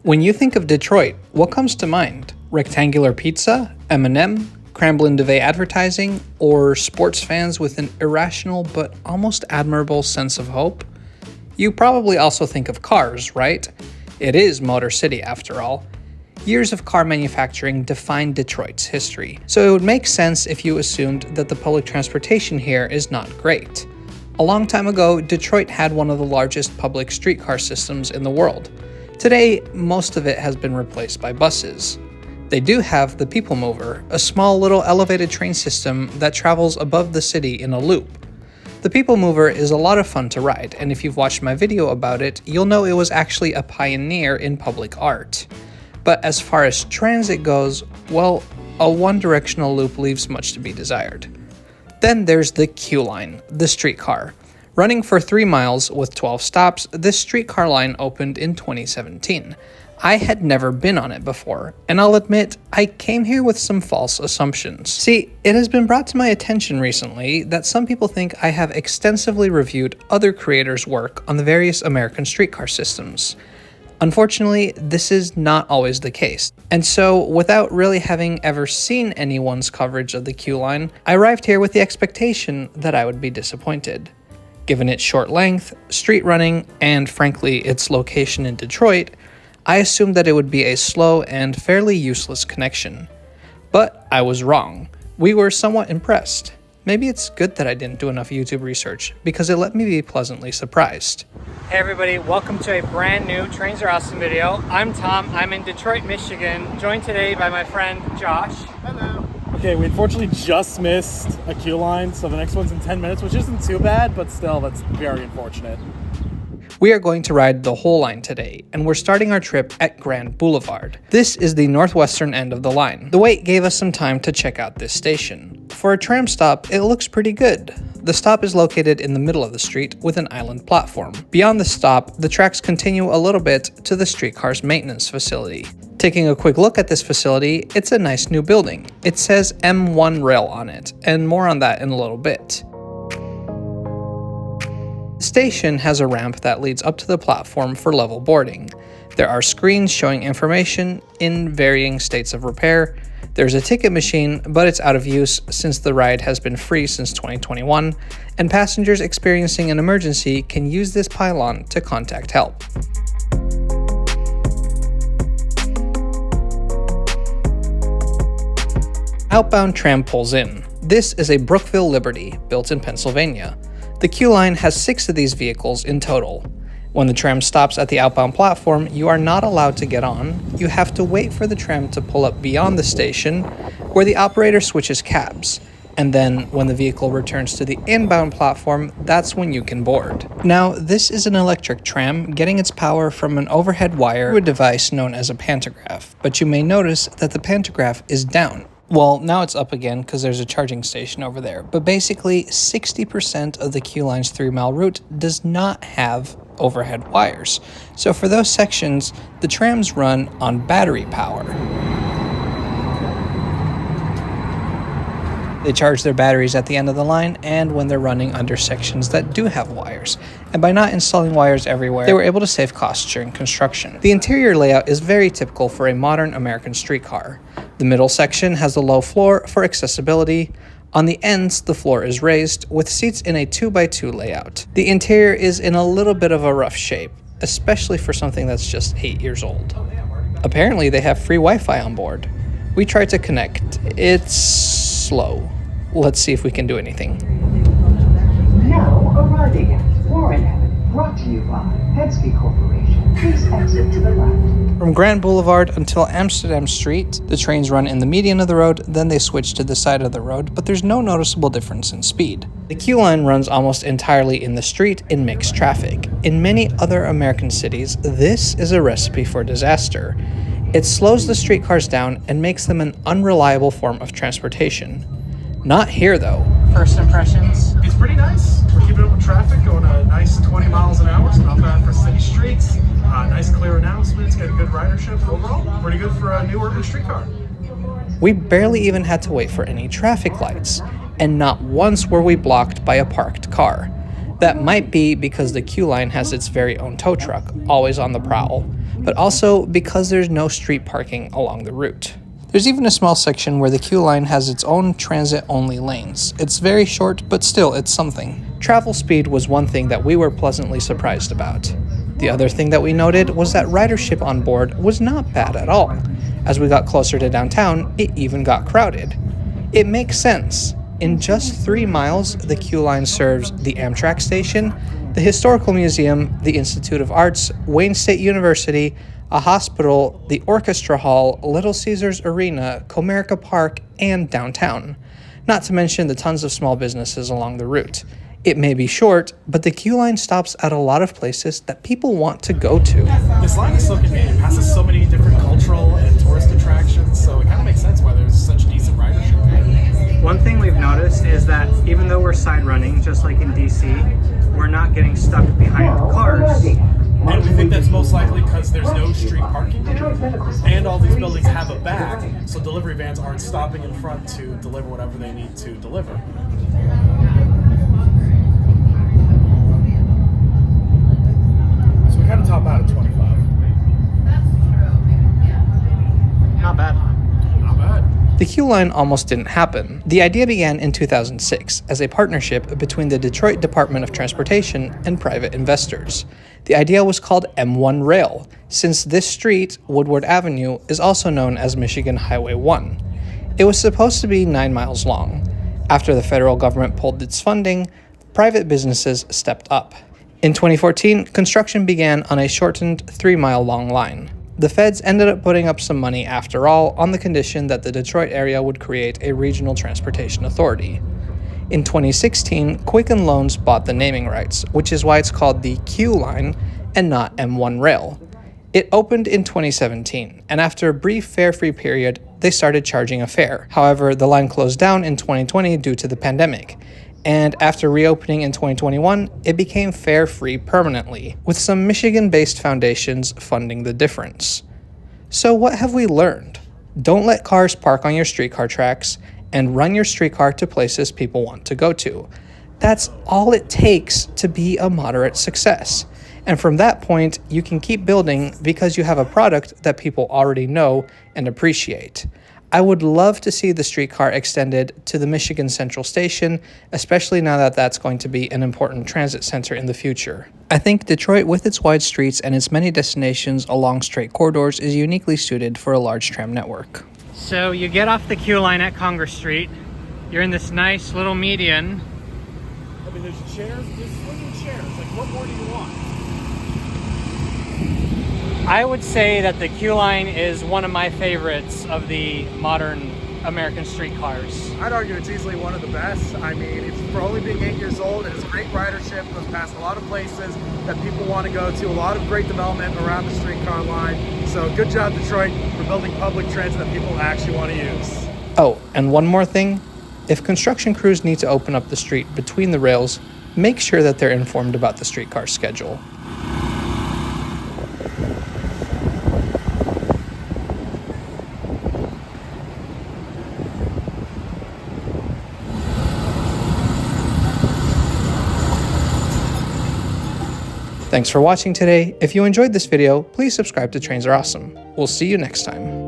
When you think of Detroit, what comes to mind? Rectangular pizza, M&M, Cramblin Duvet advertising, or sports fans with an irrational but almost admirable sense of hope? You probably also think of cars, right? It is Motor City after all. Years of car manufacturing define Detroit's history, so it would make sense if you assumed that the public transportation here is not great. A long time ago, Detroit had one of the largest public streetcar systems in the world. Today, most of it has been replaced by buses. They do have the People Mover, a small little elevated train system that travels above the city in a loop. The People Mover is a lot of fun to ride, and if you've watched my video about it, you'll know it was actually a pioneer in public art. But as far as transit goes, well, a one-directional loop leaves much to be desired. Then there's the Q line, the streetcar. Running for 3 miles with 12 stops, this streetcar line opened in 2017. I had never been on it before, and I'll admit, I came here with some false assumptions. See, it has been brought to my attention recently that some people think I have extensively reviewed other creators' work on the various American streetcar systems. Unfortunately, this is not always the case, and so without really having ever seen anyone's coverage of the Q line, I arrived here with the expectation that I would be disappointed. Given its short length, street running, and frankly its location in Detroit, I assumed that it would be a slow and fairly useless connection. But I was wrong. We were somewhat impressed. Maybe it's good that I didn't do enough YouTube research, because it let me be pleasantly surprised. Hey everybody, welcome to a brand new Trains Are Awesome video. I'm Tom, I'm in Detroit, Michigan, joined today by my friend Josh. Hello. Okay, we unfortunately just missed a queue line, so the next one's in 10 minutes, which isn't too bad, but still, that's very unfortunate. We are going to ride the whole line today, and we're starting our trip at Grand Boulevard. This is the northwestern end of the line. The wait gave us some time to check out this station. For a tram stop, it looks pretty good. The stop is located in the middle of the street with an island platform. Beyond the stop, the tracks continue a little bit to the streetcar's maintenance facility. Taking a quick look at this facility, it's a nice new building. It says M1 Rail on it, and more on that in a little bit. The station has a ramp that leads up to the platform for level boarding. There are screens showing information in varying states of repair. There's a ticket machine, but it's out of use since the ride has been free since 2021, and passengers experiencing an emergency can use this pylon to contact help. Outbound tram pulls in. This is a Brookville Liberty, built in Pennsylvania. The Q line has 6 of these vehicles in total. When the tram stops at the outbound platform, you are not allowed to get on. You have to wait for the tram to pull up beyond the station, where the operator switches cabs. And then, when the vehicle returns to the inbound platform, that's when you can board. Now, this is an electric tram getting its power from an overhead wire to a device known as a pantograph, but you may notice that the pantograph is down. Well, now it's up again because there's a charging station over there, but basically 60% of the Q line's 3-mile route does not have overhead wires. So for those sections, the trams run on battery power. They charge their batteries at the end of the line and when they're running under sections that do have wires. And by not installing wires everywhere, they were able to save costs during construction. The interior layout is very typical for a modern American streetcar. The middle section has a low floor for accessibility. On the ends, the floor is raised, with seats in a 2x2 layout. The interior is in a little bit of a rough shape, especially for something that's just 8 years old. Apparently, they have free Wi-Fi on board. We tried to connect. It's slow. Let's see if we can do anything. Now arriving at Warren Avenue, brought to you by Penske Corporation. Please exit to the left. From Grand Boulevard until Amsterdam Street, the trains run in the median of the road, then they switch to the side of the road, but there's no noticeable difference in speed. The Q line runs almost entirely in the street in mixed traffic. In many other American cities, this is a recipe for disaster. It slows the streetcars down and makes them an unreliable form of transportation. Not here, though. First impressions? It's pretty nice. We're keeping up with traffic, going a nice 20 miles an hour, so not bad for city streets. Nice clear announcements, getting good ridership. Overall, pretty good for a new urban streetcar. We barely even had to wait for any traffic lights, and not once were we blocked by a parked car. That might be because the Q line has its very own tow truck, always on the prowl, but also because there's no street parking along the route. There's even a small section where the Q line has its own transit-only lanes. It's very short, but still, it's something. Travel speed was one thing that we were pleasantly surprised about. The other thing that we noted was that ridership on board was not bad at all. As we got closer to downtown, it even got crowded. It makes sense. In just 3 miles, the Q line serves the Amtrak station, the Historical Museum, the Institute of Arts, Wayne State University, a hospital, the Orchestra Hall, Little Caesars Arena, Comerica Park, and downtown. Not to mention the tons of small businesses along the route. It may be short, but the Q line stops at a lot of places that people want to go to. This line is so convenient. It passes so many different cultural and tourist attractions, so it kind of makes sense why there's such decent ridership there. One thing we've noticed is that even though we're side running, just like in DC, we're not getting stuck behind cars. And we think that's most likely because there's no street parking here, and all these buildings have a back, so delivery vans aren't stopping in front to deliver whatever they need to deliver. So we kind of top out at 25. Not bad. Not bad. The Q line almost didn't happen. The idea began in 2006 as a partnership between the Detroit Department of Transportation and private investors. The idea was called M1 Rail, since this street, Woodward Avenue, is also known as Michigan Highway 1. It was supposed to be 9 miles long. After the federal government pulled its funding, private businesses stepped up. In 2014, construction began on a shortened 3-mile-long line. The feds ended up putting up some money after all on the condition that the Detroit area would create a regional transportation authority. In 2016, Quicken Loans bought the naming rights, which is why it's called the Q line and not M1 Rail. It opened in 2017, and after a brief fare-free period, they started charging a fare. However, the line closed down in 2020 due to the pandemic, and after reopening in 2021, it became fare-free permanently, with some Michigan-based foundations funding the difference. So what have we learned? Don't let cars park on your streetcar tracks, and run your streetcar to places people want to go to. That's all it takes to be a moderate success. And from that point, you can keep building because you have a product that people already know and appreciate. I would love to see the streetcar extended to the Michigan Central Station, especially now that that's going to be an important transit center in the future. I think Detroit, with its wide streets and its many destinations along straight corridors, is uniquely suited for a large tram network. So you get off the Q line at Congress Street. You're in this nice little median. I mean, there's chairs, there's swinging chairs. Like, what more do you want? I would say that the Q line is one of my favorites of the modern American streetcars. I'd argue it's easily one of the best. I mean, it's for only being 8 years old. It has great ridership, goes past a lot of places that people want to go to, a lot of great development around the streetcar line. So good job, Detroit, for building public transit that people actually want to use. Oh, and one more thing. If construction crews need to open up the street between the rails, make sure that they're informed about the streetcar schedule. Thanks for watching today. If you enjoyed this video, please subscribe to Trains Are Awesome. We'll see you next time.